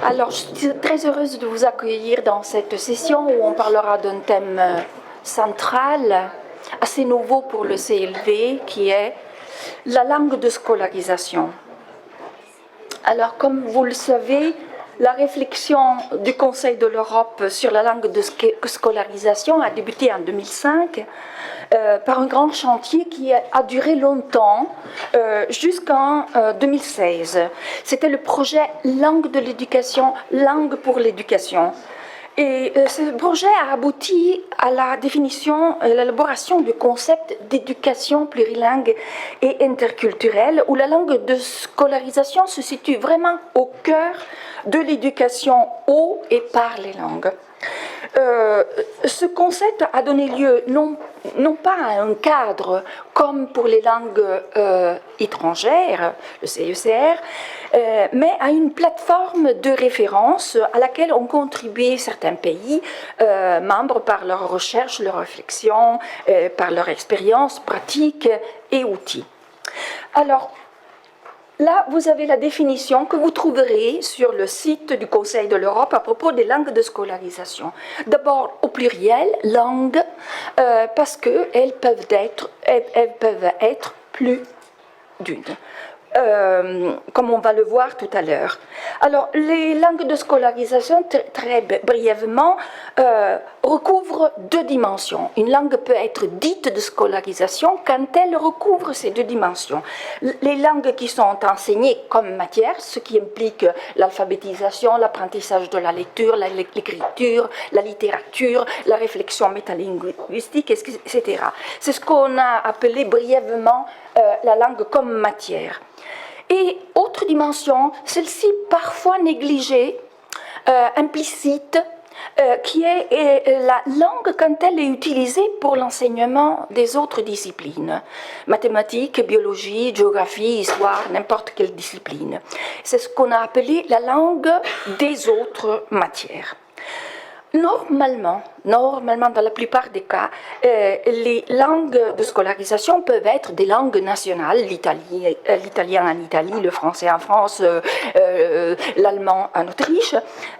Alors, je suis très heureuse de vous accueillir dans cette session où on parlera d'un thème central, assez nouveau pour le CLV, qui est la langue de scolarisation. Alors, comme vous le savez, la réflexion du Conseil de l'Europe sur la langue de scolarisation a débuté en 2005 par un grand chantier qui a duré longtemps, jusqu'en 2016. C'était le projet Langue de l'éducation, langue pour l'éducation. Et ce projet a abouti à la définition, à l'élaboration du concept d'éducation plurilingue et interculturelle, où la langue de scolarisation se situe vraiment au cœur de l'éducation au et par les langues. Ce concept a donné lieu non pas à un cadre comme pour les langues étrangères, le CECR, mais à une plateforme de référence à laquelle ont contribué certains pays membres par leurs recherches, leurs réflexions, par leur expérience pratique et outils. Alors, là, vous avez la définition que vous trouverez sur le site du Conseil de l'Europe à propos des langues de scolarisation. D'abord, au pluriel, langue, parce qu'elles peuvent être plus d'une. Comme on va le voir tout à l'heure. Alors, les langues de scolarisation, très brièvement, recouvrent deux dimensions. Une langue peut être dite de scolarisation quand elle recouvre ces deux dimensions. Les langues qui sont enseignées comme matière, ce qui implique l'alphabétisation, l'apprentissage de la lecture, l'écriture, la littérature, la réflexion métalinguistique, etc. C'est ce qu'on a appelé brièvement la langue comme matière. Et autre dimension, celle-ci parfois négligée, implicite, qui est la langue quand elle est utilisée pour l'enseignement des autres disciplines, mathématiques, biologie, géographie, histoire, n'importe quelle discipline. C'est ce qu'on a appelé la langue des autres matières. Normalement, dans la plupart des cas, les langues de scolarisation peuvent être des langues nationales, l'italien en Italie, le français en France, l'allemand en Autriche.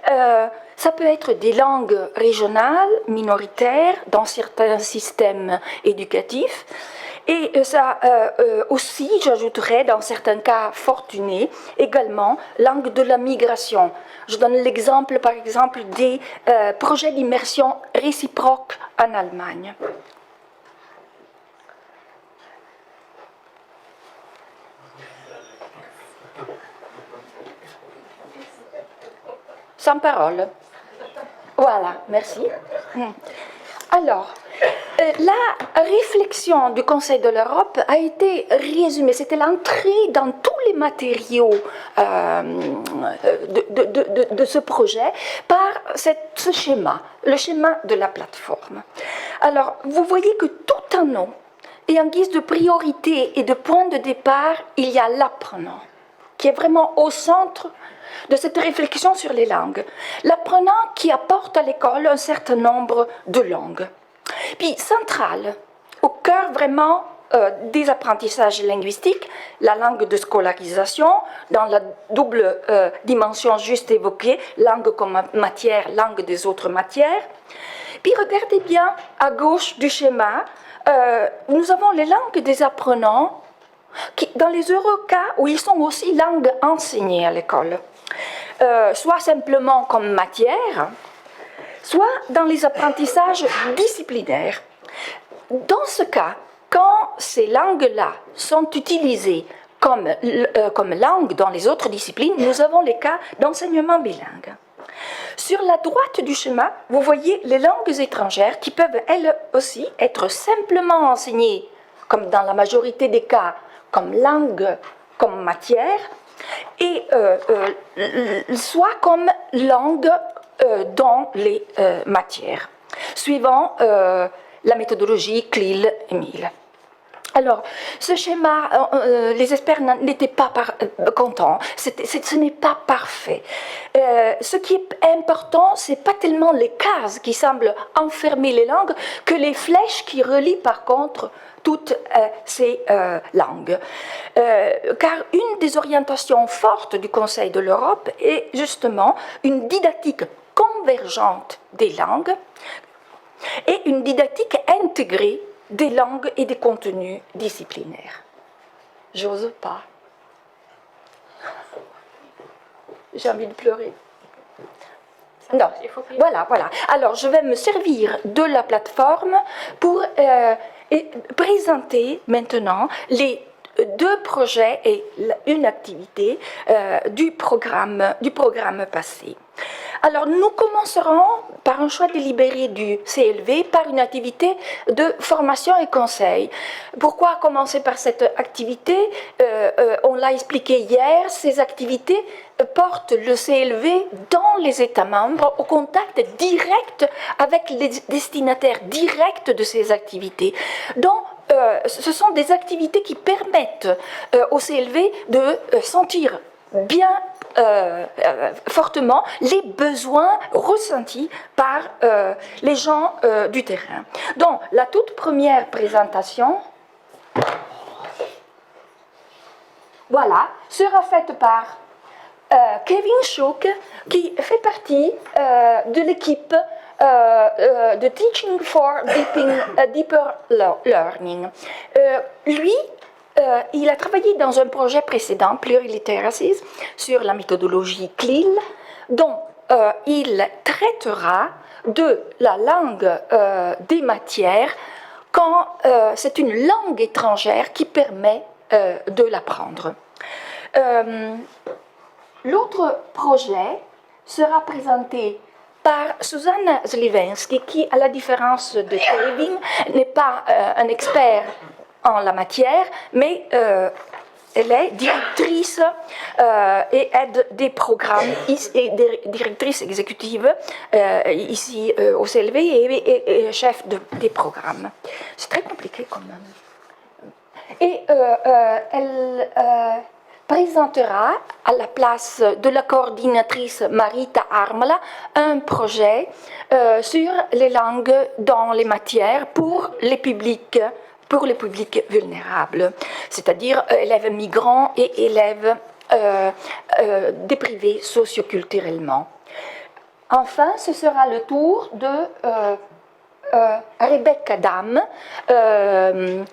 Ça peut être des langues régionales, minoritaires, dans certains systèmes éducatifs. Et ça aussi, j'ajouterais, dans certains cas fortunés, également, langue de la migration. Je donne l'exemple, par exemple, des projets d'immersion réciproque en Allemagne. Sans parole. Voilà, merci. Alors, la réflexion du Conseil de l'Europe a été résumée, c'était l'entrée dans tous les matériaux de ce projet par ce schéma, le schéma de la plateforme. Alors, vous voyez que tout en haut, et en guise de priorité et de point de départ, il y a l'apprenant, qui est vraiment au centre de cette réflexion sur les langues. L'apprenant qui apporte à l'école un certain nombre de langues. Puis, centrale, au cœur vraiment des apprentissages linguistiques, la langue de scolarisation, dans la double dimension juste évoquée, langue comme matière, langue des autres matières. Puis, regardez bien à gauche du schéma, nous avons les langues des apprenants, qui, dans les heureux cas où ils sont aussi langues enseignées à l'école, soit simplement comme matière, soit dans les apprentissages disciplinaires. Dans ce cas, quand ces langues-là sont utilisées comme langue dans les autres disciplines, nous avons les cas d'enseignement bilingue. Sur la droite du schéma, vous voyez les langues étrangères qui peuvent elles aussi être simplement enseignées, comme dans la majorité des cas, comme langue, comme matière, et soit comme langue dans les matières, suivant la méthodologie CLIL-EMIL. Alors, ce schéma, les experts n'étaient pas contents. Ce n'est pas parfait. Ce qui est important, c'est pas tellement les cases qui semblent enfermer les langues que les flèches qui relient par contre toutes ces langues. Car une des orientations fortes du Conseil de l'Europe est justement une didactique convergente des langues et une didactique intégrée des langues et des contenus disciplinaires. J'ose pas. J'ai envie de pleurer. Non, voilà. Alors, je vais me servir de la plateforme pour présenter maintenant les deux projets et une activité du programme passé. Alors, nous commencerons par un choix délibéré du CLV, par une activité de formation et conseil. Pourquoi commencer par cette activité? On l'a expliqué hier, ces activités portent le CLV dans les États membres au contact direct avec les destinataires directs de ces activités. Donc, ce sont des activités qui permettent au CLV de sentir bien fortement les besoins ressentis par les gens du terrain. Donc, la toute première présentation, voilà, sera faite par Kevin Shook, qui fait partie de l'équipe de Teaching for Deeper Learning. Lui, il a travaillé dans un projet précédent, Pluriliteracies, sur la méthodologie CLIL, dont il traitera de la langue des matières quand c'est une langue étrangère qui permet de l'apprendre. L'autre projet sera présenté par Susanna Sliwensky, qui, à la différence de Kevin, n'est pas un expert en la matière, mais elle est directrice et aide des programmes et directrice exécutive ici au CLV et chef des programmes. C'est très compliqué quand même. Et elle présentera à la place de la coordinatrice Marita Armala un projet sur les langues dans les matières pour les publics vulnérables, c'est-à-dire élèves migrants et élèves déprivés socioculturellement. Enfin, ce sera le tour de Rebecca Dam,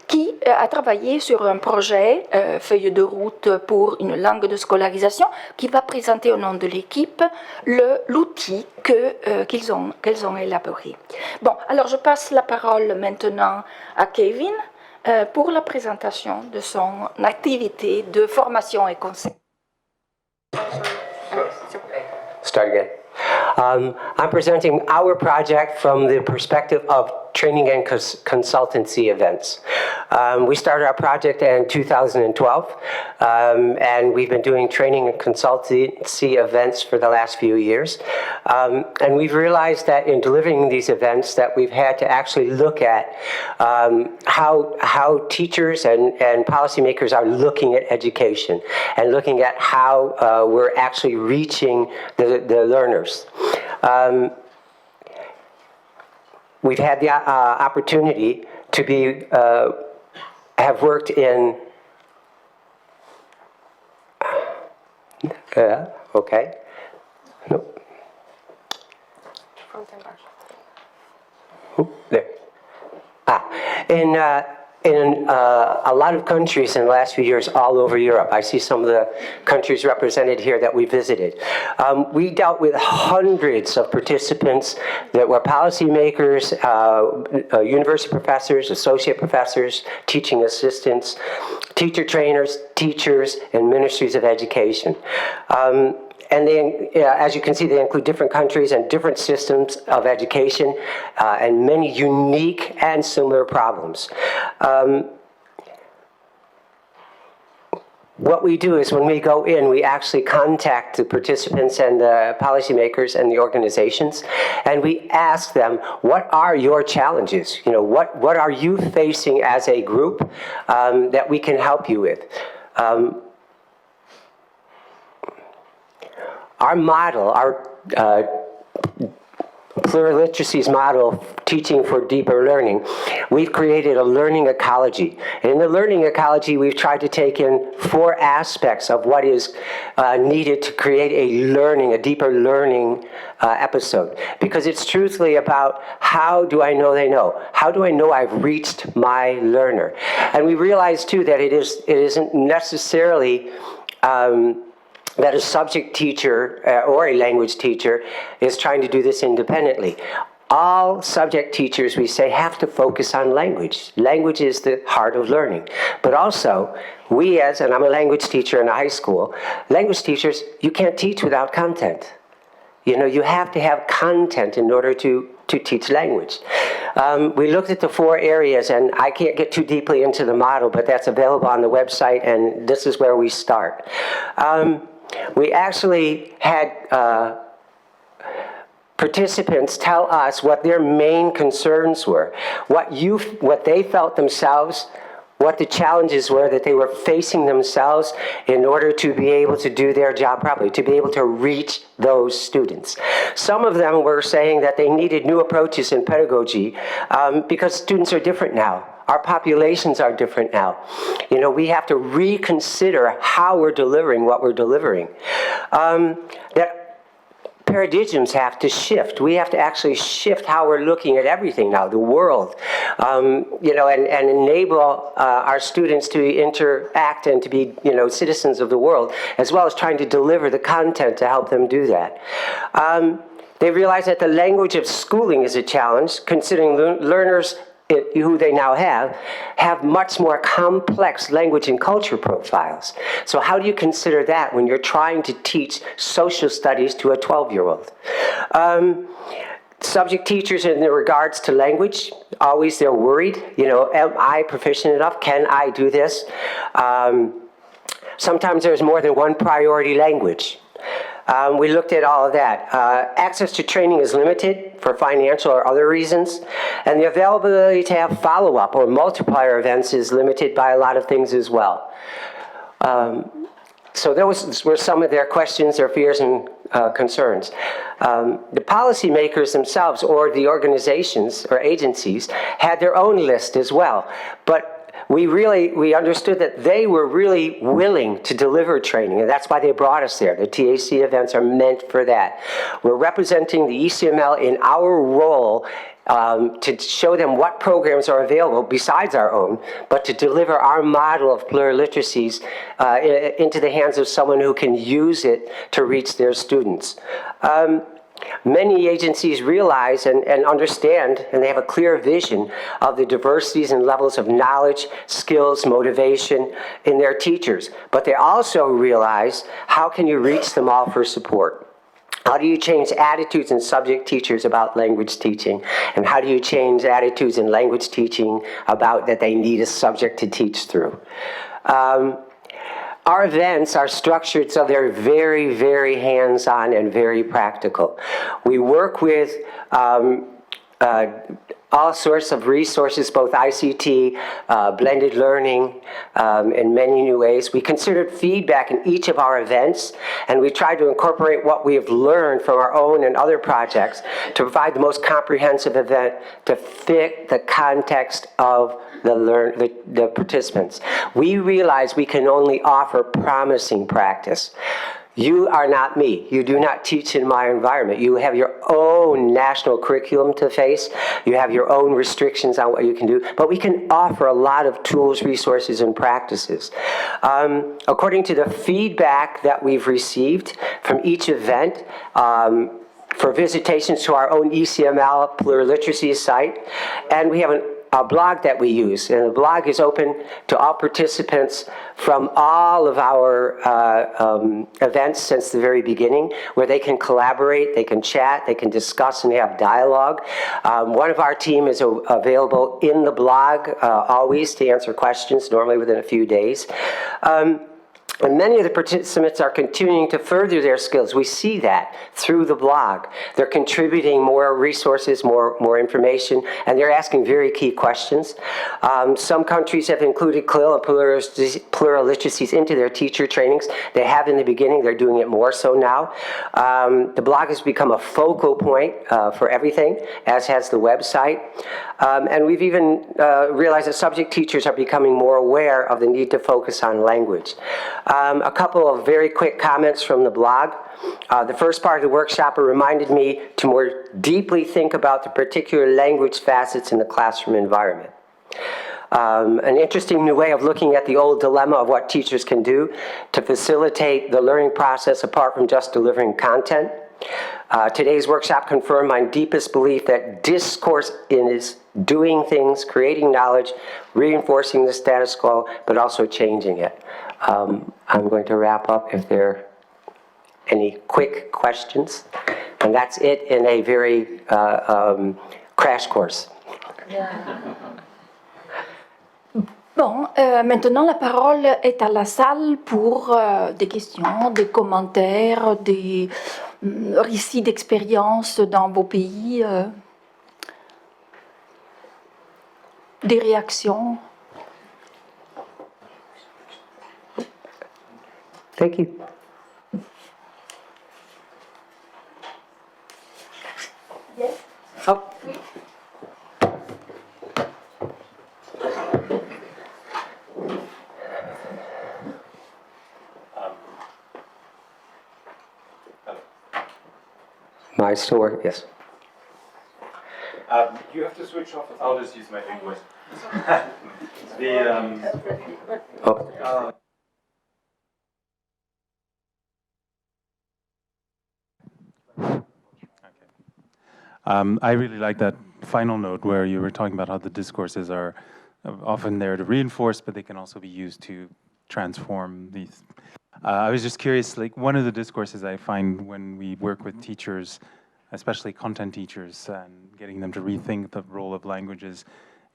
qui a travaillé sur un projet, feuille de route pour une langue de scolarisation, qui va présenter au nom de l'équipe l'outil qu'elles ont élaboré. Bon, alors je passe la parole maintenant à Kevin pour la présentation de son activité de formation et conseil. Start again. I'm presenting our project from the perspective of training and consultancy events. We started our project in 2012, and we've been doing training and consultancy events for the last few years. And we've realized that in delivering these events that we've had to actually look at how teachers and policymakers are looking at education and looking at how we're actually reaching the learners. We've had the opportunity to have worked in, okay, no. There. In a lot of countries in the last few years all over Europe. I see some of the countries represented here that we visited. We dealt with hundreds of participants that were policymakers, university professors, associate professors, teaching assistants, teacher trainers, teachers, and ministries of education. And they, as you can see, they include different countries and different systems of education and many unique and similar problems. what we do is when we go in, we actually contact the participants and the policymakers and the organizations, and we ask them, what are your challenges? You know, what are you facing as a group that we can help you with? Our model, our Pluraliteracy's model, Teaching for Deeper Learning, we've created a learning ecology. And in the learning ecology, we've tried to take in 4 aspects of what is needed to create a deeper learning episode. Because it's truthfully about, how do I know they know? How do I know I've reached my learner? And we realize, too, that it isn't necessarily that a subject teacher or a language teacher is trying to do this independently. All subject teachers, we say, have to focus on language. Language is the heart of learning. But also, and I'm a language teacher in a high school, language teachers, you can't teach without content. You know, you have to have content in order to teach language. We looked at the 4 areas, and I can't get too deeply into the model, but that's available on the website, and this is where we start. We actually had participants tell us what their main concerns were, what they felt themselves, what the challenges were that they were facing themselves in order to be able to do their job properly, to be able to reach those students. Some of them were saying that they needed new approaches in pedagogy because students are different now. Our populations are different now. You know, we have to reconsider how we're delivering what we're delivering. That paradigms have to shift. We have to actually shift how we're looking at everything now, the world, you know, and enable our students to interact and to be, you know, citizens of the world, as well as trying to deliver the content to help them do that. They realize that the language of schooling is a challenge, considering learners who they now have much more complex language and culture profiles. So how do you consider that when you're trying to teach social studies to a 12-year-old? Subject teachers in regards to language, always they're worried, you know, am I proficient enough? Can I do this? Sometimes there's more than one priority language. We looked at all of that. Access to training is limited for financial or other reasons, and the availability to have follow-up or multiplier events is limited by a lot of things as well. So those were some of their questions, their fears, and concerns. The policymakers themselves, or the organizations or agencies, had their own list as well, but we understood that they were really willing to deliver training, and that's why they brought us there. The TAC events are meant for that. We're representing the ECML in our role to show them what programs are available besides our own, but to deliver our model of pluraliteracies into the hands of someone who can use it to reach their students. Many agencies realize and understand, and they have a clear vision of the diversities and levels of knowledge, skills, motivation in their teachers. But they also realize, how can you reach them all for support? How do you change attitudes in subject teachers about language teaching? And how do you change attitudes in language teaching about that they need a subject to teach through? Our events are structured so they're very, very hands-on and very practical. We work with all sorts of resources, both ICT, blended learning, in many new ways. We considered feedback in each of our events, and we tried to incorporate what we have learned from our own and other projects to provide the most comprehensive event to fit the context of the participants. We realize we can only offer promising practice. You are not me. You do not teach in my environment. You have your own national curriculum to face. You have your own restrictions on what you can do. But we can offer a lot of tools, resources, and practices. According to the feedback that we've received from each event, for visitations to our own ECML Pluraliteracy site, and we have a blog that we use, and the blog is open to all participants from all of our events since the very beginning, where they can collaborate, they can chat, they can discuss and have dialogue. One of our team is available in the blog always to answer questions, normally within a few days. And many of the participants are continuing to further their skills. We see that through the blog. They're contributing more resources, more information, and they're asking very key questions. Some countries have included CLIL and plural literacies into their teacher trainings. They have in the beginning, they're doing it more so now. The blog has become a focal point for everything, as has the website. And we've even realized that subject teachers are becoming more aware of the need to focus on language. A couple of very quick comments from the blog. The first part of the workshop reminded me to more deeply think about the particular language facets in the classroom environment. An interesting new way of looking at the old dilemma of what teachers can do to facilitate the learning process apart from just delivering content. Today's workshop confirmed my deepest belief that discourse is doing things, creating knowledge, reinforcing the status quo, but also changing it. I'm going to wrap up if there are any quick questions. And that's it in a very crash course. Bon, maintenant la parole est à la salle pour des questions, des commentaires, des récits d'expérience dans vos pays, des réactions. Thank you. Yes. Oh. Am I still working? Yes. You have to switch off. I'll just use my big voice. I really like that final note where you were talking about how the discourses are often there to reinforce, but they can also be used to transform these. I was just curious, like one of the discourses I find when we work with teachers, especially content teachers, and getting them to rethink the role of languages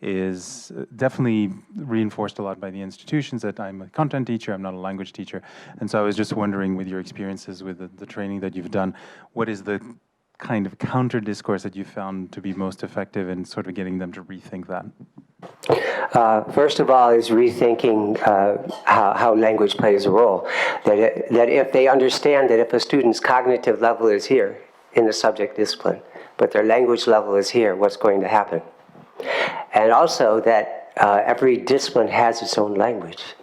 is definitely reinforced a lot by the institutions that I'm a content teacher, I'm not a language teacher. And so I was just wondering, with your experiences with the training that you've done, what is the kind of counter discourse that you found to be most effective in sort of getting them to rethink that? First of all, is rethinking how language plays a role. That if they understand that if a student's cognitive level is here in the subject discipline, but their language level is here, what's going to happen? And also that every discipline has its own language.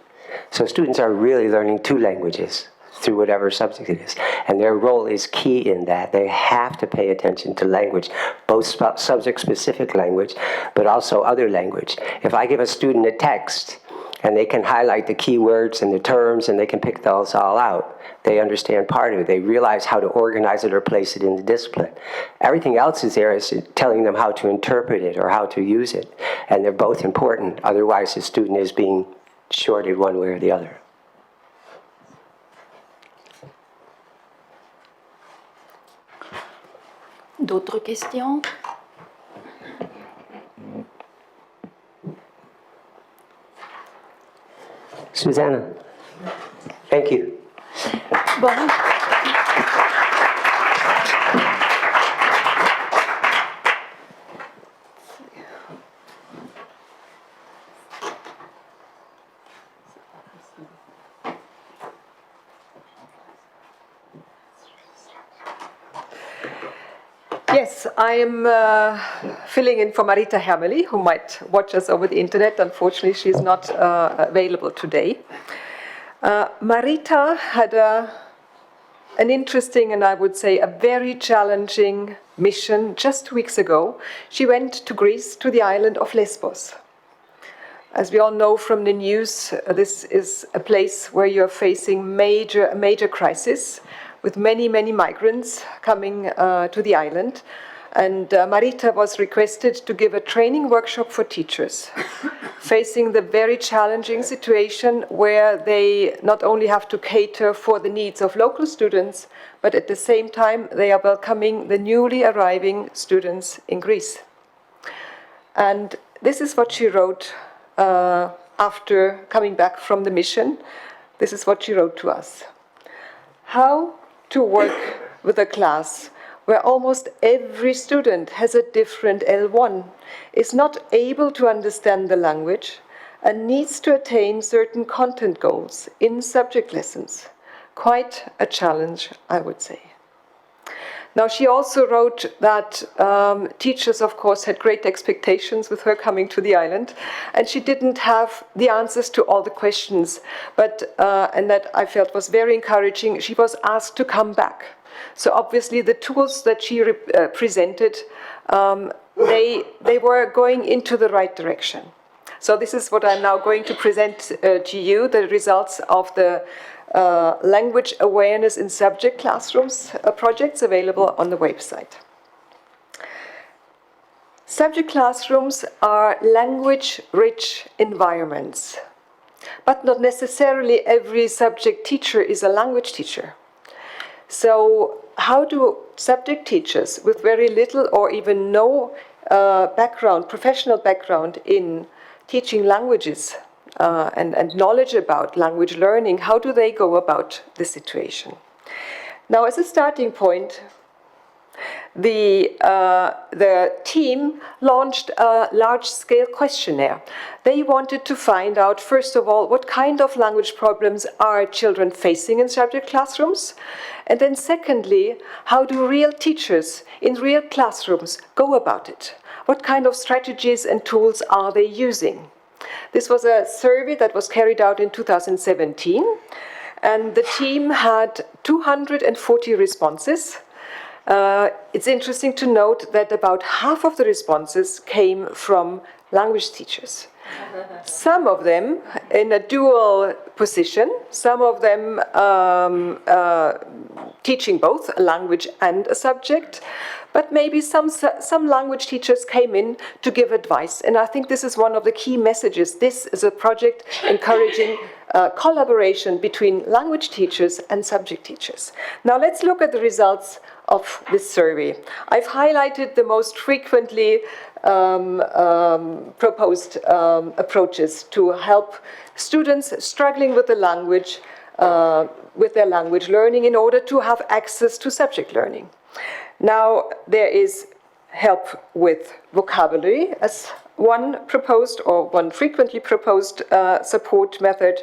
So students are really learning two languages through whatever subject it is. And their role is key in that. They have to pay attention to language, both subject-specific language, but also other language. If I give a student a text, and they can highlight the key words and the terms, and they can pick those all out, they understand part of it. They realize how to organize it or place it in the discipline. Everything else is there is telling them how to interpret it or how to use it. And they're both important. Otherwise, the student is being shorted one way or the other. D'autres questions? Susanna, thank you. Bon. Yes, I am filling in for Marita Hermeli, who might watch us over the internet. Unfortunately, she's not available today. Marita had an interesting and I would say a very challenging mission just 2 weeks ago. She went to Greece, to the island of Lesbos. As we all know from the news, this is a place where you're facing a major crisis, with many, many migrants coming to the island. And Marita was requested to give a training workshop for teachers, facing the very challenging situation where they not only have to cater for the needs of local students, but at the same time they are welcoming the newly arriving students in Greece. And this is what she wrote after coming back from the mission. This is what she wrote to us. How to work with a class where almost every student has a different L1, is not able to understand the language, and needs to attain certain content goals in subject lessons. Quite a challenge, I would say. Now, she also wrote that teachers, of course, had great expectations with her coming to the island, and she didn't have the answers to all the questions, but, and that I felt was very encouraging, she was asked to come back. So obviously the tools that she presented, they were going into the right direction. So this is what I'm now going to present to you, the results of the Language Awareness in Subject Classrooms projects available on the website. Subject classrooms are language-rich environments, but not necessarily every subject teacher is a language teacher. So how do subject teachers with very little or even no professional background in teaching languages and knowledge about language learning, how do they go about the situation? Now, as a starting point, the team launched a large-scale questionnaire. They wanted to find out, first of all, what kind of language problems are children facing in subject classrooms? And then secondly, how do real teachers in real classrooms go about it? What kind of strategies and tools are they using? This was a survey that was carried out in 2017, and the team had 240 responses. It's interesting to note that about half of the responses came from language teachers. Some of them in a dual position, some of them teaching both a language and a subject, but maybe some language teachers came in to give advice. And I think this is one of the key messages. This is a project encouraging collaboration between language teachers and subject teachers. Now let's look at the results of this survey. I've highlighted the most frequently proposed approaches to help students struggling with the language, with their language learning in order to have access to subject learning. Now, there is help with vocabulary as one proposed or one frequently proposed support method.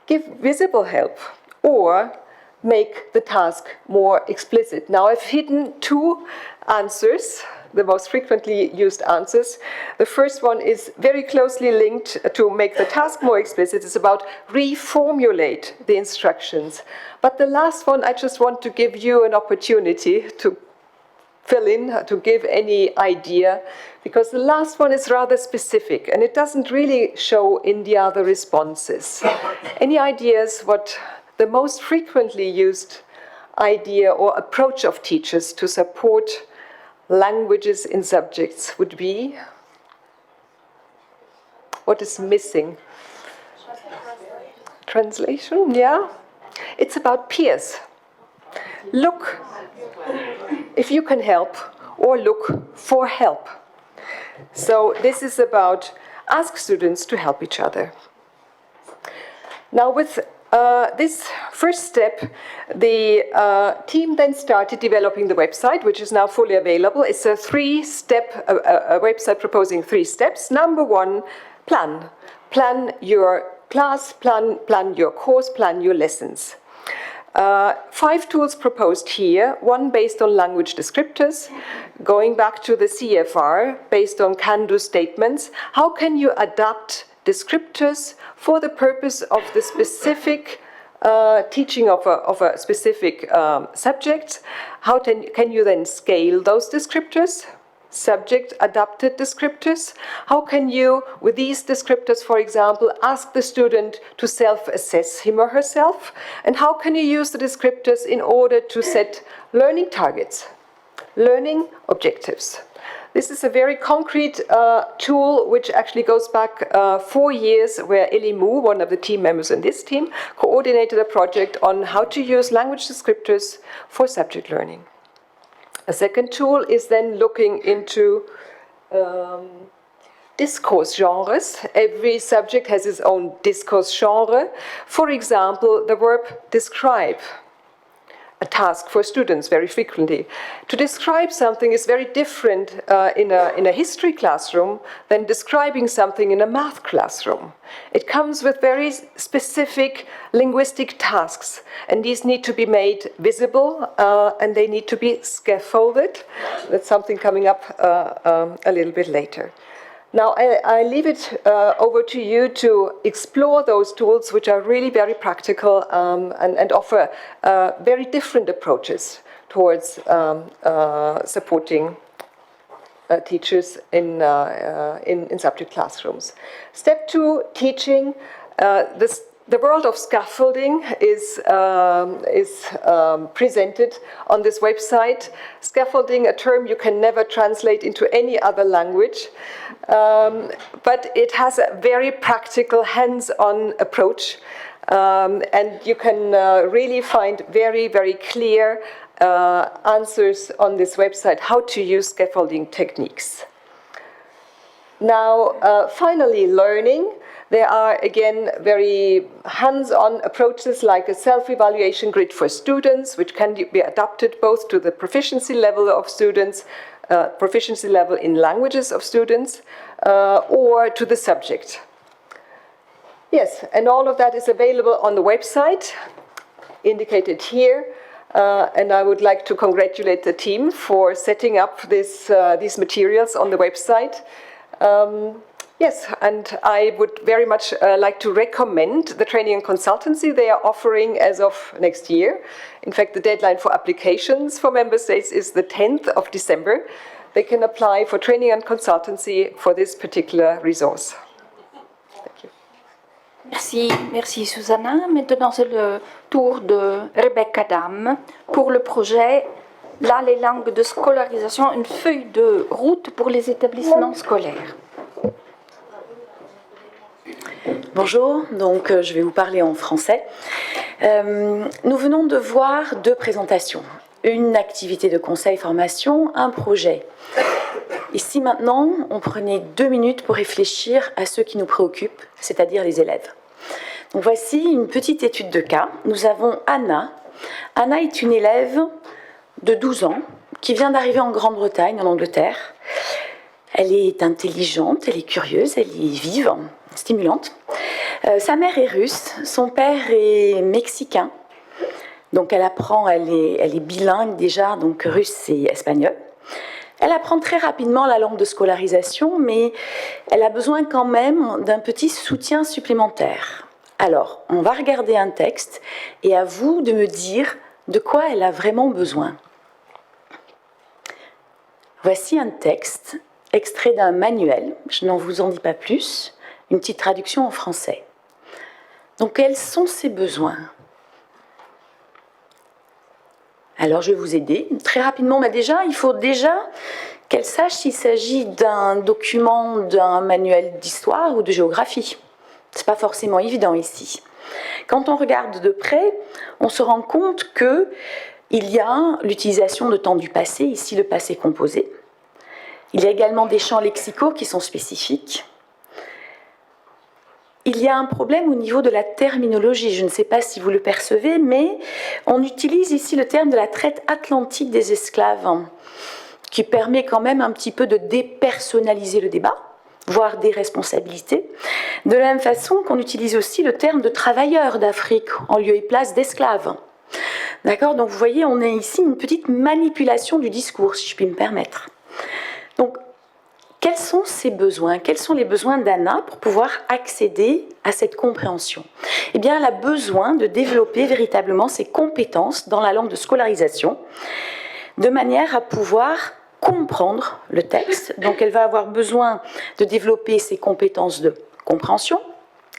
Give visible help or make the task more explicit. Now, I've hidden two answers, the most frequently used answers. The first one is very closely linked to make the task more explicit. It's about reformulate the instructions. But the last one, I just want to give you an opportunity to fill in, to give any idea, because the last one is rather specific and it doesn't really show in the other responses. Any ideas what the most frequently used idea or approach of teachers to support languages in subjects would be? What is missing? Translation, yeah. It's about peers. Look if you can help or look for help. So this is about ask students to help each other. Now with this first step, the team then started developing the website, which is now fully available. It's a three-step website proposing 3 steps. Number 1, plan. Plan your class, plan your course, plan your lessons. 5 tools proposed here, 1 based on language descriptors, going back to the CFR, based on can-do statements. How can you adapt descriptors for the purpose of the specific teaching of a specific subject? How can you then scale those descriptors? Subject-adapted descriptors. How can you, with these descriptors, for example, ask the student to self-assess him or herself? And how can you use the descriptors in order to set learning targets, learning objectives? This is a very concrete tool which actually goes back 4 years, where Ellie Mu, one of the team members in this team, coordinated a project on how to use language descriptors for subject learning. A second tool is then looking into discourse genres. Every subject has its own discourse genre. For example, the verb describe, a task for students very frequently. To describe something is very different in a history classroom than describing something in a math classroom. It comes with very specific linguistic tasks, and these need to be made visible and they need to be scaffolded. That's something coming up a little bit later. Now, I leave it over to you to explore those tools, which are really very practical and offer very different approaches towards supporting teachers in subject classrooms. Step 2, teaching. The world of scaffolding is presented on this website. Scaffolding, a term you can never translate into any other language, but it has a very practical, hands-on approach, and you can really find very, very clear answers on this website how to use scaffolding techniques. Now, finally, learning. There are, again, very hands-on approaches like a self-evaluation grid for students, which can be adapted both to the proficiency level of students, proficiency level in languages of students, or to the subject. Yes, and all of that is available on the website, indicated here. And I would like to congratulate the team for setting up these materials on the website. Yes, and I would very much like to recommend the training and consultancy they are offering as of next year. In fact, the deadline for applications for member states is the 10th of December. They can apply for training and consultancy for this particular resource. Thank you. Merci, merci Susanna. Maintenant, c'est le tour de Rebecca Dam pour le projet Là, les langues de scolarisation, une feuille de route pour les établissements scolaires. Bonjour, donc je vais vous parler en français. Nous venons de voir 2 présentations. Une activité de conseil formation, un projet. Ici maintenant, on prenait 2 minutes pour réfléchir à ce qui nous préoccupe, c'est-à-dire les élèves. Donc voici une petite étude de cas. Nous avons Anna. Anna est une élève de 12 ans qui vient d'arriver en Grande-Bretagne, en Angleterre. Elle est intelligente, elle est curieuse, elle est vive, stimulante. Sa mère est russe, son père est mexicain. Donc elle apprend, elle est bilingue déjà, donc russe et espagnol. Elle apprend très rapidement la langue de scolarisation, mais elle a besoin quand même d'un petit soutien supplémentaire. Alors, on va regarder un texte et à vous de me dire de quoi elle a vraiment besoin. Voici un texte extrait d'un manuel, je n'en vous en dis pas plus, une petite traduction en français. Donc, quels sont ses besoins ? Alors, je vais vous aider très rapidement. Mais déjà, il faut déjà qu'elle sache s'il s'agit d'un document, d'un manuel d'histoire ou de géographie. Ce n'est pas forcément évident ici. Quand on regarde de près, on se rend compte qu'il y a l'utilisation de temps du passé, ici le passé composé. Il y a également des champs lexicaux qui sont spécifiques. Il y a un problème au niveau de la terminologie. Je ne sais pas si vous le percevez, mais on utilise ici le terme de la traite atlantique des esclaves, qui permet quand même un petit peu de dépersonnaliser le débat, voire des responsabilités. De la même façon qu'on utilise aussi le terme de travailleurs d'Afrique en lieu et place d'esclaves. D'accord ? Donc vous voyez, on a ici une petite manipulation du discours, si je puis me permettre. Donc, quels sont ses besoins ? Quels sont les besoins d'Anna pour pouvoir accéder à cette compréhension ? Eh bien, elle a besoin de développer véritablement ses compétences dans la langue de scolarisation, de manière à pouvoir comprendre le texte. Donc, elle va avoir besoin de développer ses compétences de compréhension,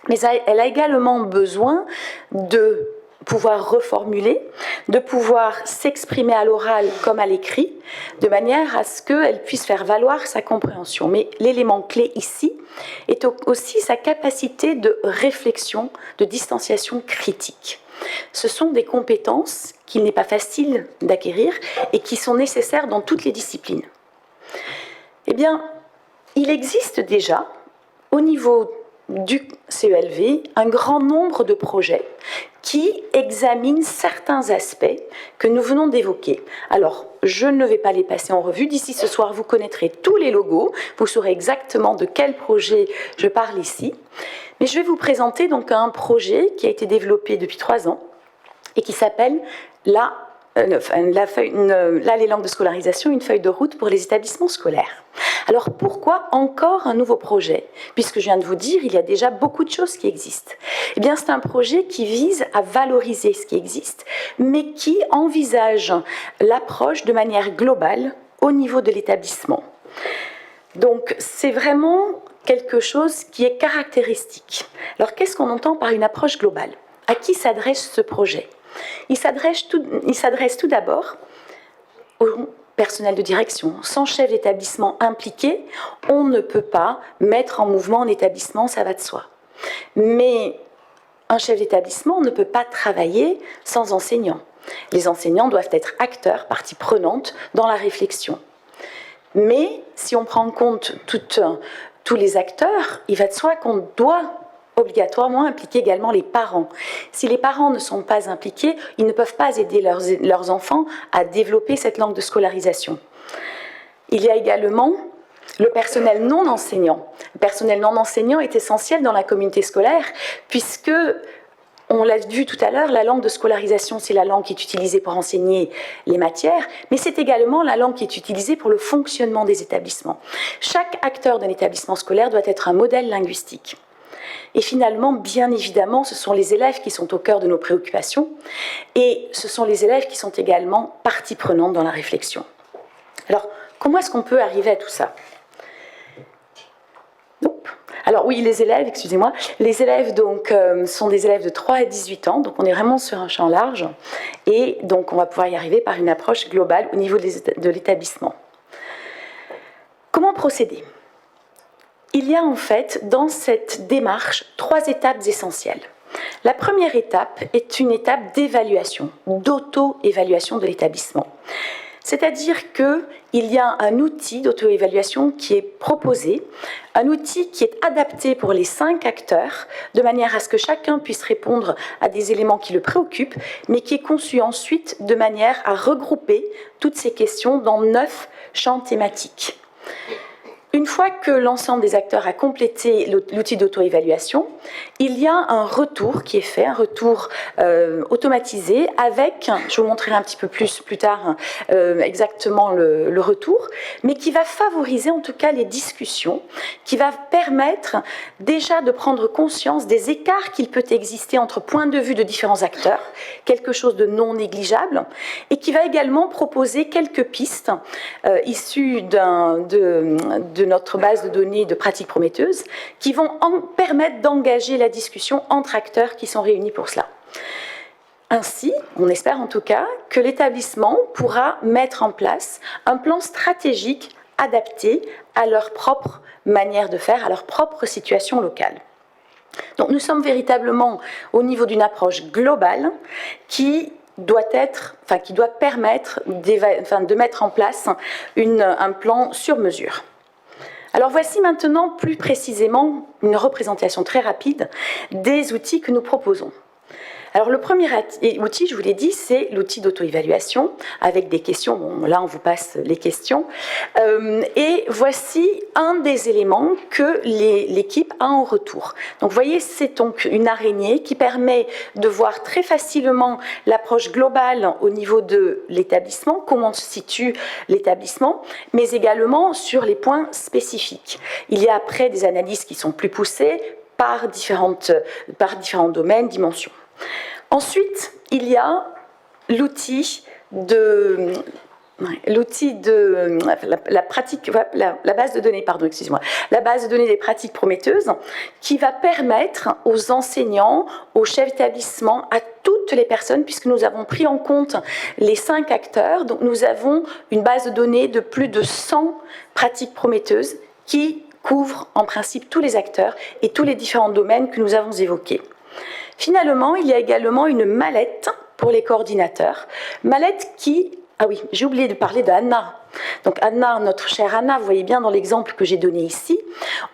mais elle a également besoin de pouvoir reformuler, de pouvoir s'exprimer à l'oral comme à l'écrit, de manière à ce qu'elle puisse faire valoir sa compréhension. Mais l'élément clé ici est aussi sa capacité de réflexion, de distanciation critique. Ce sont des compétences qu'il n'est pas facile d'acquérir et qui sont nécessaires dans toutes les disciplines. Eh bien, il existe déjà, au niveau du CELV, un grand nombre de projets qui examinent certains aspects que nous venons d'évoquer. Alors, je ne vais pas les passer en revue. D'ici ce soir, vous connaîtrez tous les logos. Vous saurez exactement de quel projet je parle ici. Mais je vais vous présenter donc un projet qui a été développé depuis 3 ans et qui s'appelle les langues de scolarisation, une feuille de route pour les établissements scolaires. Alors pourquoi encore un nouveau projet? Puisque je viens de vous dire, il y a déjà beaucoup de choses qui existent. Eh bien, c'est un projet qui vise à valoriser ce qui existe, mais qui envisage l'approche de manière globale au niveau de l'établissement. Donc, c'est vraiment quelque chose qui est caractéristique. Alors, qu'est-ce qu'on entend par une approche globale? À qui s'adresse ce projet? Il s'adresse tout d'abord au personnel de direction. Sans chef d'établissement impliqué, on ne peut pas mettre en mouvement un établissement, ça va de soi. Mais un chef d'établissement ne peut pas travailler sans enseignants. Les enseignants doivent être acteurs, partie prenante dans la réflexion. Mais si on prend en compte tous les acteurs, il va de soi qu'on doit obligatoirement impliquer également les parents. Si les parents ne sont pas impliqués, ils ne peuvent pas aider leurs enfants à développer cette langue de scolarisation. Il y a également le personnel non enseignant. Le personnel non enseignant est essentiel dans la communauté scolaire puisque, on l'a vu tout à l'heure, la langue de scolarisation, c'est la langue qui est utilisée pour enseigner les matières, mais c'est également la langue qui est utilisée pour le fonctionnement des établissements. Chaque acteur d'un établissement scolaire doit être un modèle linguistique. Et finalement, bien évidemment, ce sont les élèves qui sont au cœur de nos préoccupations et ce sont les élèves qui sont également partie prenante dans la réflexion. Alors, comment est-ce qu'on peut arriver à tout ça? Alors oui, les élèves, excusez-moi, les élèves donc, sont des élèves de 3 à 18 ans, donc on est vraiment sur un champ large et donc on va pouvoir y arriver par une approche globale au niveau de l'établissement. Comment procéder? Il y a en fait dans cette démarche 3 étapes essentielles. La première étape est une étape d'évaluation, d'auto-évaluation de l'établissement. C'est-à-dire qu'il y a un outil d'auto-évaluation qui est proposé, un outil qui est adapté pour les 5 acteurs, de manière à ce que chacun puisse répondre à des éléments qui le préoccupent, mais qui est conçu ensuite de manière à regrouper toutes ces questions dans 9 champs thématiques. Une fois que l'ensemble des acteurs a complété l'outil d'auto-évaluation, il y a un retour qui est fait, un retour automatisé avec, je vous montrerai un petit peu plus tard exactement le retour, mais qui va favoriser en tout cas les discussions, qui va permettre déjà de prendre conscience des écarts qu'il peut exister entre points de vue de différents acteurs, quelque chose de non négligeable, et qui va également proposer quelques pistes issues de notre base de données de pratiques prometteuses qui vont permettre d'engager la discussion entre acteurs qui sont réunis pour cela. Ainsi, on espère en tout cas que l'établissement pourra mettre en place un plan stratégique adapté à leur propre manière de faire, à leur propre situation locale. Donc nous sommes véritablement au niveau d'une approche globale qui doit permettre de mettre en place un plan sur mesure. Alors voici maintenant plus précisément une représentation très rapide des outils que nous proposons. Alors le premier outil, je vous l'ai dit, c'est l'outil d'auto-évaluation avec des questions. Bon, là, on vous passe les questions. Et voici un des éléments que l'équipe a en retour. Donc vous voyez, c'est donc une araignée qui permet de voir très facilement l'approche globale au niveau de l'établissement, comment se situe l'établissement, mais également sur les points spécifiques. Il y a après des analyses qui sont plus poussées par différents domaines, dimensions. Ensuite, il y a la base de données, la base de données des pratiques prometteuses qui va permettre aux enseignants, aux chefs d'établissement, à toutes les personnes, puisque nous avons pris en compte les 5 acteurs, donc nous avons une base de données de plus de 100 pratiques prometteuses qui couvrent en principe tous les acteurs et tous les différents domaines que nous avons évoqués. Finalement, il y a également une mallette pour les coordinateurs. Mallette qui... Ah oui, j'ai oublié de parler d'Anna. Donc Anna, notre chère Anna, vous voyez bien dans l'exemple que j'ai donné ici,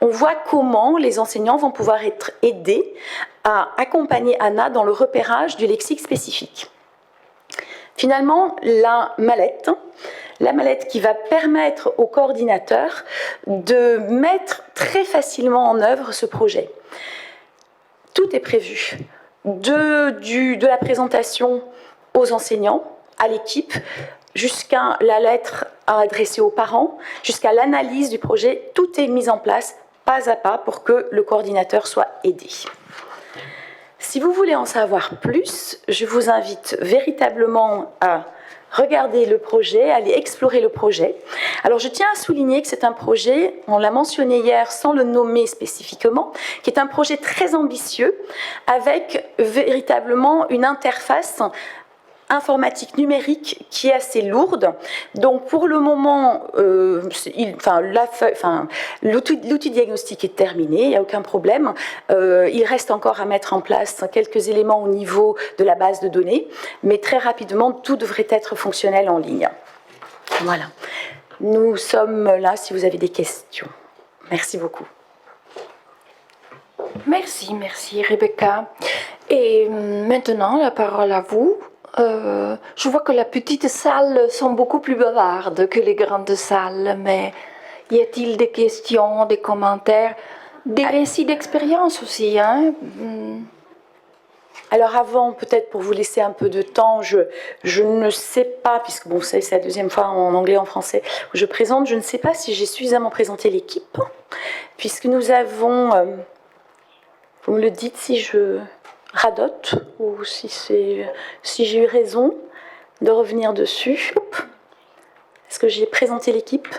on voit comment les enseignants vont pouvoir être aidés à accompagner Anna dans le repérage du lexique spécifique. Finalement, la mallette qui va permettre au coordinateur de mettre très facilement en œuvre ce projet. Tout est prévu, de la présentation aux enseignants, à l'équipe, jusqu'à la lettre à adresser aux parents, jusqu'à l'analyse du projet, tout est mis en place pas à pas pour que le coordinateur soit aidé. Si vous voulez en savoir plus, je vous invite véritablement à regarder le projet, aller explorer le projet. Alors je tiens à souligner que c'est un projet, on l'a mentionné hier sans le nommer spécifiquement, qui est un projet très ambitieux avec véritablement une interface informatique numérique qui est assez lourde. Donc pour le moment, l'outil diagnostique est terminé, il n'y a aucun problème. Il reste encore à mettre en place quelques éléments au niveau de la base de données, mais très rapidement, tout devrait être fonctionnel en ligne. Voilà. Nous sommes là si vous avez des questions. Merci beaucoup. Merci Rebecca. Et maintenant, la parole à vous. Je vois que les petites salles sont beaucoup plus bavardes que les grandes salles, mais y a-t-il des questions, des commentaires, des récits d'expérience aussi, hein? Alors avant, peut-être pour vous laisser un peu de temps, je ne sais pas, puisque bon, c'est la deuxième fois en anglais, en français, où je présente, je ne sais pas si j'ai suffisamment présenté l'équipe, puisque nous avons, vous me le dites si je radote, ou si j'ai eu raison de revenir dessus. Est-ce que j'ai présenté l'équipe?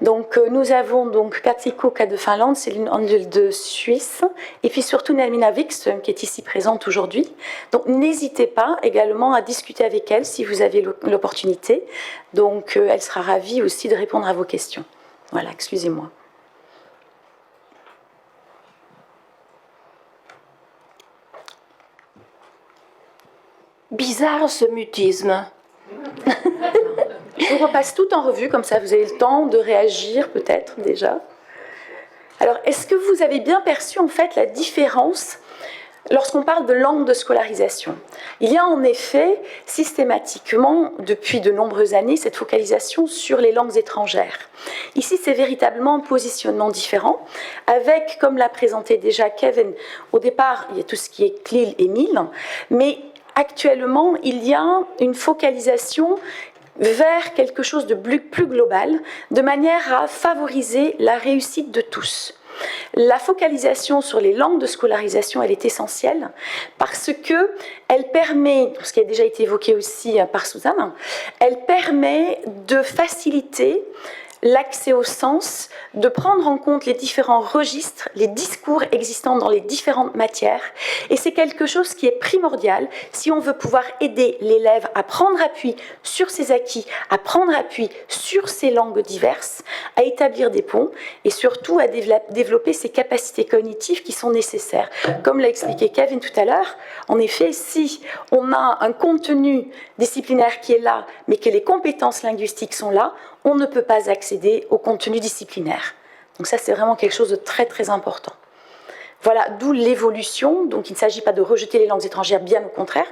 Donc nous avons donc Katsiko de Finlande, Céline Handel de Suisse, et puis surtout Nelmina Wikström qui est ici présente aujourd'hui. Donc n'hésitez pas également à discuter avec elle si vous avez l'opportunité. Donc elle sera ravie aussi de répondre à vos questions. Voilà, excusez-moi. Bizarre ce mutisme. Je vous repasse tout en revue, comme ça vous avez le temps de réagir peut-être déjà. Alors, est-ce que vous avez bien perçu en fait la différence lorsqu'on parle de langue de scolarisation? Il y a en effet systématiquement, depuis de nombreuses années, cette focalisation sur les langues étrangères. Ici, c'est véritablement un positionnement différent, avec, comme l'a présenté déjà Kevin, au départ, il y a tout ce qui est CLIL et MIL, mais actuellement, il y a une focalisation vers quelque chose de plus global, de manière à favoriser la réussite de tous. La focalisation sur les langues de scolarisation, elle est essentielle parce qu'elle permet, ce qui a déjà été évoqué aussi par Suzanne, elle permet de faciliter l'accès au sens, de prendre en compte les différents registres, les discours existants dans les différentes matières. Et c'est quelque chose qui est primordial si on veut pouvoir aider l'élève à prendre appui sur ses acquis, à prendre appui sur ses langues diverses, à établir des ponts et surtout à développer ses capacités cognitives qui sont nécessaires. Comme l'a expliqué Kevin tout à l'heure, en effet, si on a un contenu disciplinaire qui est là, mais que les compétences linguistiques sont là, on ne peut pas accéder au contenu disciplinaire. Donc ça, c'est vraiment quelque chose de très, très important. Voilà, d'où l'évolution. Donc il ne s'agit pas de rejeter les langues étrangères, bien au contraire.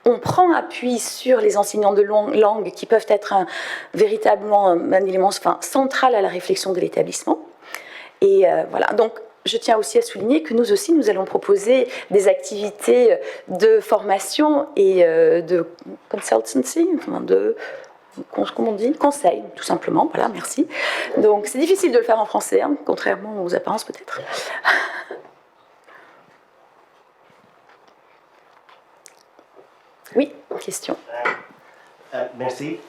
On prend appui sur les enseignants de langue qui peuvent être véritablement un élément central à la réflexion de l'établissement. Et voilà, donc je tiens aussi à souligner que nous aussi, nous allons proposer des activités de formation et de consultancy, comment on dit, conseil, tout simplement. Voilà, merci. Donc, c'est difficile de le faire en français, hein, contrairement aux apparences peut-être. Oui, question. Merci.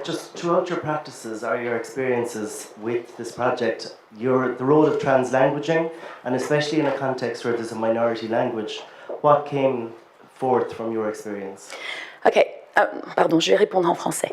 Just throughout your practices or your experiences with this project, the role of translanguaging, and especially in a context where there's a minority language, what came forth from your experience? Ok. Pardon, je vais répondre en français.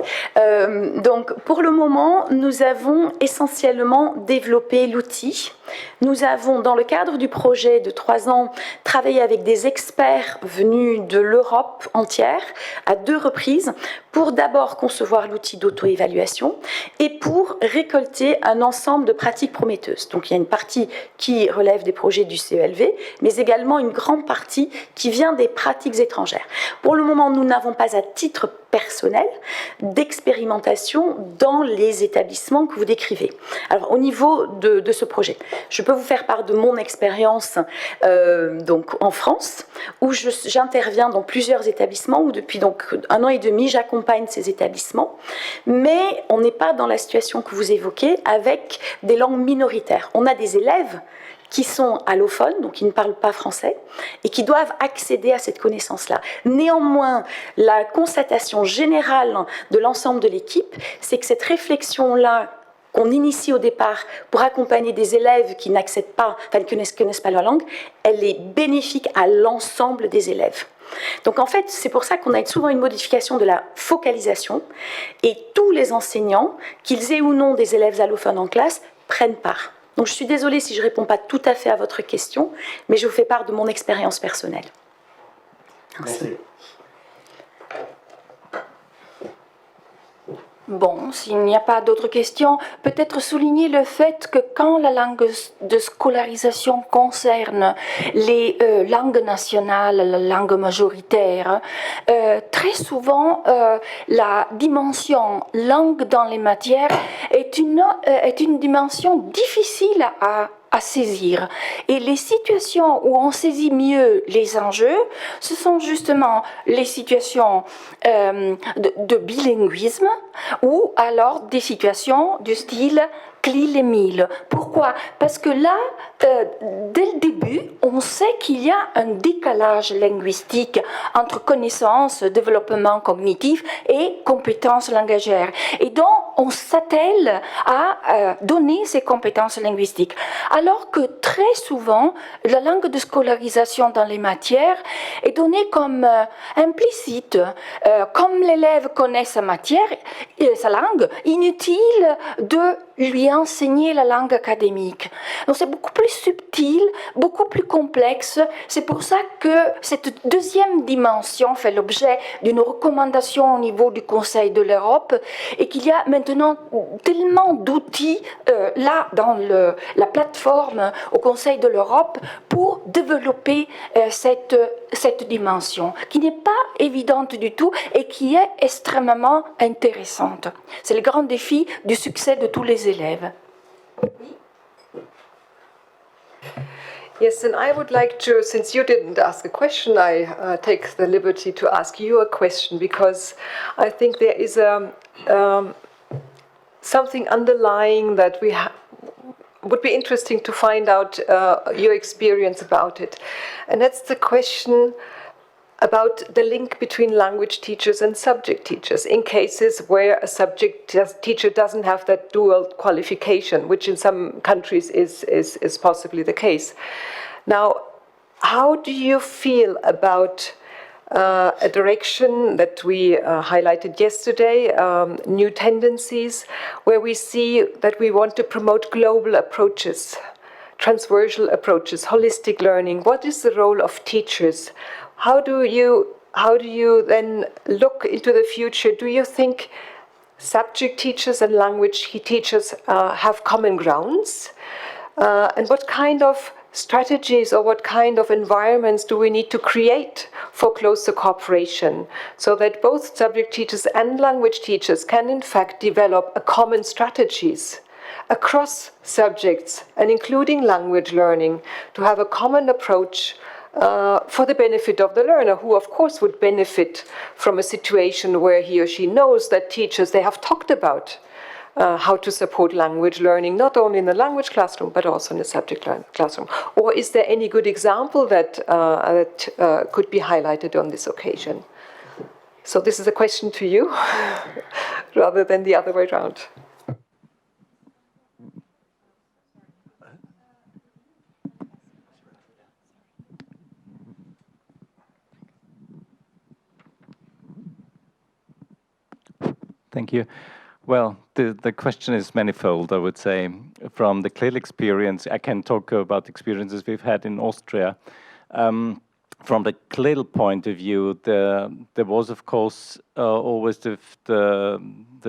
Donc, pour le moment, nous avons essentiellement développé l'outil Nous avons, dans le cadre du projet de 3 ans, travaillé avec des experts venus de l'Europe entière à 2 reprises pour d'abord concevoir l'outil d'auto-évaluation et pour récolter un ensemble de pratiques prometteuses. Donc il y a une partie qui relève des projets du CELV, mais également une grande partie qui vient des pratiques étrangères. Pour le moment, nous n'avons pas à titre personnel d'expérimentation dans les établissements que vous décrivez. Alors au niveau de ce projet, je peux vous faire part de mon expérience donc en France, où j'interviens dans plusieurs établissements, où depuis donc 1 an et demi, j'accompagne ces établissements, mais on n'est pas dans la situation que vous évoquez avec des langues minoritaires. On a des élèves qui sont allophones, donc qui ne parlent pas français, et qui doivent accéder à cette connaissance-là. Néanmoins, la constatation générale de l'ensemble de l'équipe, c'est que cette réflexion-là qu'on initie au départ pour accompagner des élèves qui n'accèdent pas, enfin, qui ne connaissent pas leur langue, elle est bénéfique à l'ensemble des élèves. Donc en fait, c'est pour ça qu'on a souvent une modification de la focalisation, et tous les enseignants, qu'ils aient ou non des élèves allophones en classe, prennent part. Donc je suis désolée si je ne réponds pas tout à fait à votre question, mais je vous fais part de mon expérience personnelle. Merci. Bon, s'il n'y a pas d'autres questions, peut-être souligner le fait que quand la langue de scolarisation concerne les langues nationales, la langue majoritaire, très souvent la dimension langue dans les matières est une dimension difficile à saisir. Et les situations où on saisit mieux les enjeux, ce sont justement les situations de bilinguisme ou alors des situations du style CLI-les-1000. Pourquoi? Parce que là, dès le début, on sait qu'il y a un décalage linguistique entre connaissances, développement cognitif et compétences langagières. Et donc, on s'attelle à donner ces compétences linguistiques. Alors que très souvent, la langue de scolarisation dans les matières est donnée comme implicite. Comme l'élève connaît sa matière, sa langue, inutile de lui enseigner la langue académique. Donc c'est beaucoup plus subtil, beaucoup plus complexe. C'est pour ça que cette deuxième dimension fait l'objet d'une recommandation au niveau du Conseil de l'Europe et qu'il y a maintenant tellement d'outils là dans la plateforme au Conseil de l'Europe pour développer cette dimension qui n'est pas évidente du tout et qui est extrêmement intéressante. C'est le grand défi du succès de tous les élèves. Yes, and I would like to, since you didn't ask a question, I take the liberty to ask you a question, because I think there is something underlying that would be interesting to find out your experience about it. And that's the question about the link between language teachers and subject teachers in cases where a subject teacher doesn't have that dual qualification, which in some countries is possibly the case. Now, how do you feel about a direction that we highlighted yesterday, new tendencies, where we see that we want to promote global approaches, transversal approaches, holistic learning? What is the role of teachers? How do you then look into the future? Do you think subject teachers and language teachers have common grounds? And what kind of strategies or what kind of environments do we need to create for closer cooperation so that both subject teachers and language teachers can in fact develop a common strategies across subjects and including language learning to have a common approach for the benefit of the learner, who of course would benefit from a situation where he or she knows that teachers, they have talked about how to support language learning, not only in the language classroom, but also in the subject classroom. Or is there any good example that could be highlighted on this occasion? So this is a question to you, rather than the other way around. Thank you. Well, the question is manifold, I would say. From the CLIL experience, I can talk about experiences we've had in Austria. From the CLIL point of view, there was, of course, always the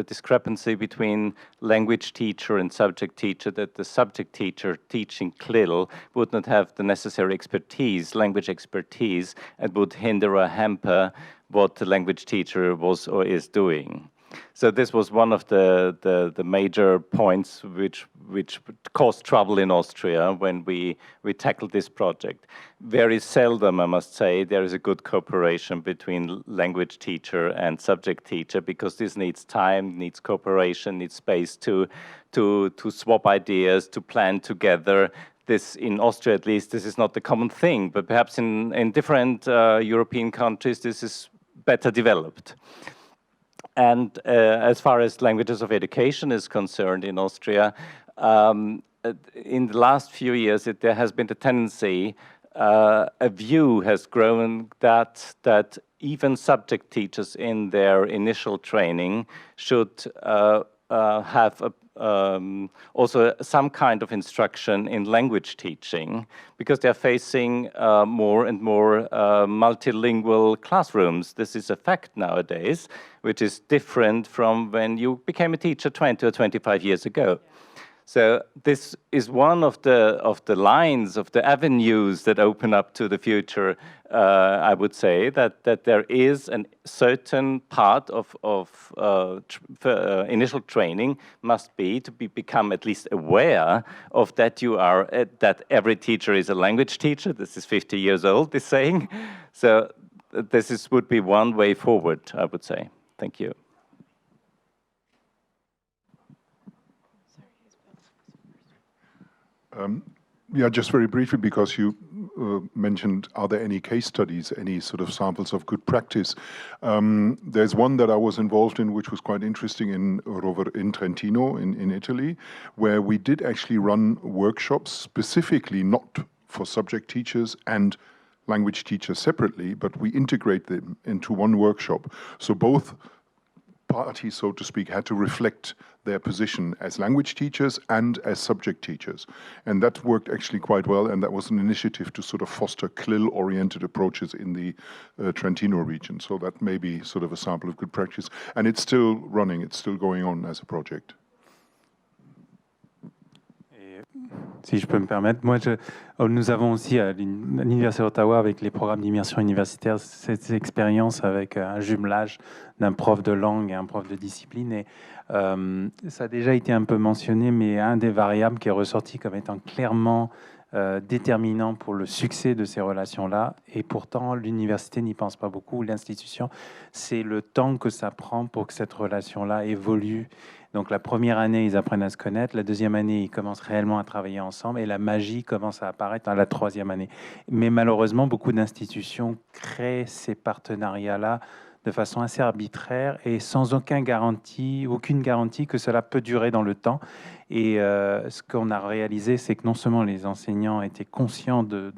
discrepancy between language teacher and subject teacher, that the subject teacher teaching CLIL would not have the necessary expertise, language expertise, and would hinder or hamper what the language teacher was or is doing. So this was one of the major points which caused trouble in Austria when we tackled this project. Very seldom, I must say, there is a good cooperation between language teacher and subject teacher, because this needs time, needs cooperation, needs space to swap ideas, to plan together. This, in Austria at least, this is not the common thing, but perhaps in different European countries this is better developed. And as far as languages of education is concerned in Austria, in the last few years there has been the tendency, a view has grown that even subject teachers in their initial training should have also some kind of instruction in language teaching, because they're facing more and more multilingual classrooms. This is a fact nowadays, which is different from when you became a teacher 20 or 25 years ago. So this is one of the lines, of the avenues that open up to the future. I would say that there is a certain part of initial training must be to become at least aware of that that every teacher is a language teacher. This is 50 years old, this saying. So this would be one way forward, I would say. Thank you. Yeah, just very briefly, because you mentioned, are there any case studies, any sort of samples of good practice? There's one that I was involved in, which was quite interesting in Trentino, in Italy, where we did actually run workshops specifically not for subject teachers and language teachers separately, but we integrate them into one workshop. So both parties, so to speak, had to reflect their position as language teachers and as subject teachers. And that worked actually quite well, and that was an initiative to sort of foster CLIL-oriented approaches in the Trentino region. So that may be sort of a sample of good practice. And it's still running, it's still going on as a project. Si je peux me permettre, nous avons aussi à l'Université d'Ottawa, avec les programmes d'immersion universitaire, cette expérience avec un jumelage d'un prof de langue et un prof de discipline. Et ça a déjà été un peu mentionné, mais un des variables qui est ressorti comme étant clairement déterminant pour le succès de ces relations-là, et pourtant l'université n'y pense pas beaucoup, l'institution, c'est le temps que ça prend pour que cette relation-là évolue. Donc la première année, ils apprennent à se connaître, la deuxième année, ils commencent réellement à travailler ensemble, et la magie commence à apparaître à la troisième année. Mais malheureusement, beaucoup d'institutions créent ces partenariats-là de façon assez arbitraire et sans aucune garantie que cela peut durer dans le temps. Et ce qu'on a réalisé, c'est que non seulement les enseignants étaient conscients de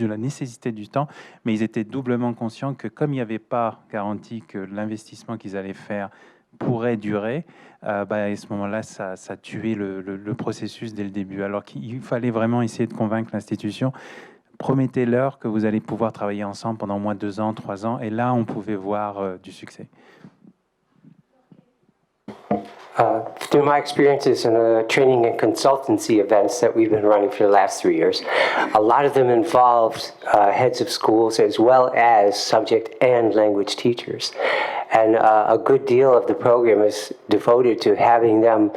la nécessité du temps, mais ils étaient doublement conscients que comme il n'y avait pas garantie que l'investissement qu'ils allaient faire pourrait durer, à ce moment-là, ça tuait le processus dès le début. Alors qu'il fallait vraiment essayer de convaincre l'institution. Promettez-leur que vous allez pouvoir travailler ensemble pendant au moins 2 ans, 3 ans, et là, on pouvait voir du succès. Through my experiences in training and consultancy events that we've been running for the last 3 years, a lot of them involved heads of schools as well as subject and language teachers. And a good deal of the program is devoted to having them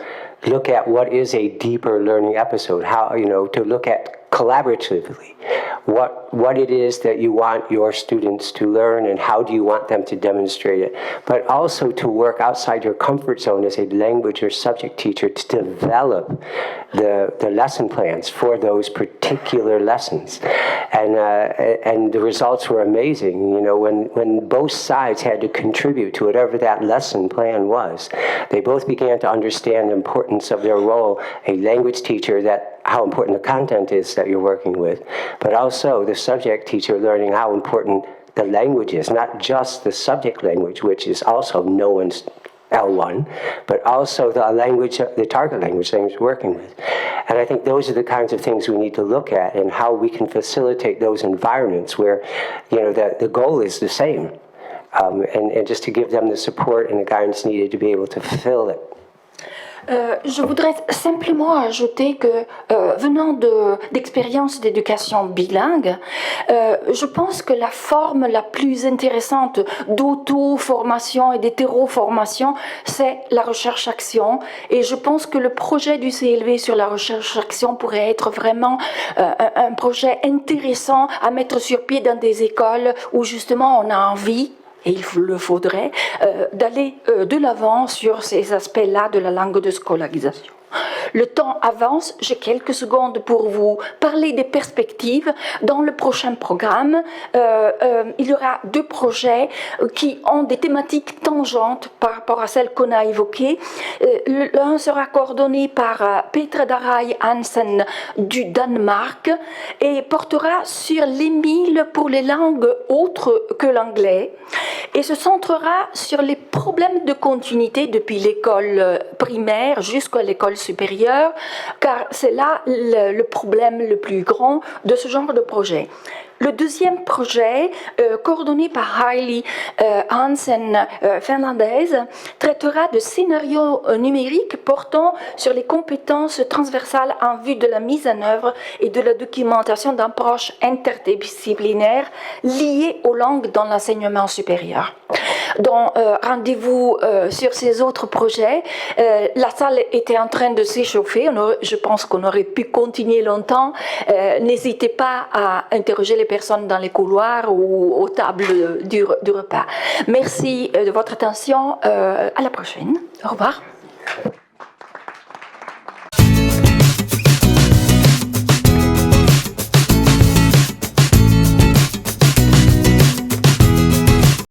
look at what is a deeper learning episode, how, to look at collaboratively what it is that you want your students to learn and how do you want them to demonstrate it, but also to work outside your comfort zone as a language or subject teacher to develop the lesson plans for those particular lessons. And the results were amazing. When both sides had to contribute to whatever that lesson plan was, they both began to understand the importance of their role, a language teacher, how important the content is that you're working with, but also the subject teacher learning how important the language is, not just the subject language, which is also no one's L1, but also the language, the target language they're working with. And I think those are the kinds of things we need to look at and how we can facilitate those environments where, the goal is the same. And just to give them the support and the guidance needed to be able to fulfill it. Je voudrais simplement ajouter que, venant d'expériences d'éducation bilingue, je pense que la forme la plus intéressante d'auto-formation et d'hétéro-formation, c'est la recherche-action. Et je pense que le projet du CLV sur la recherche-action pourrait être vraiment un projet intéressant à mettre sur pied dans des écoles où justement on a envie, et il le faudrait, d'aller de l'avant sur ces aspects-là de la langue de scolarisation. Le temps avance, j'ai quelques secondes pour vous parler des perspectives. Dans le prochain programme, il y aura 2 projets qui ont des thématiques tangentes par rapport à celles qu'on a évoquées. L'un sera coordonné par Petra Darai Hansen du Danemark et portera sur l'EMIL pour les langues autres que l'anglais et se centrera sur les problèmes de continuité depuis l'école primaire jusqu'à l'école supérieure, car c'est là le problème le plus grand de ce genre de projet. Le deuxième projet, coordonné par Hailey Hansen Fernandez, traitera de scénarios numériques portant sur les compétences transversales en vue de la mise en œuvre et de la documentation d'approches interdisciplinaires liées aux langues dans l'enseignement supérieur. Donc, rendez-vous sur ces autres projets. La salle était en train de s'échauffer. Je pense qu'on aurait pu continuer longtemps. N'hésitez pas à interroger les personnes dans les couloirs ou aux tables du repas. Merci de votre attention. À la prochaine. Au revoir.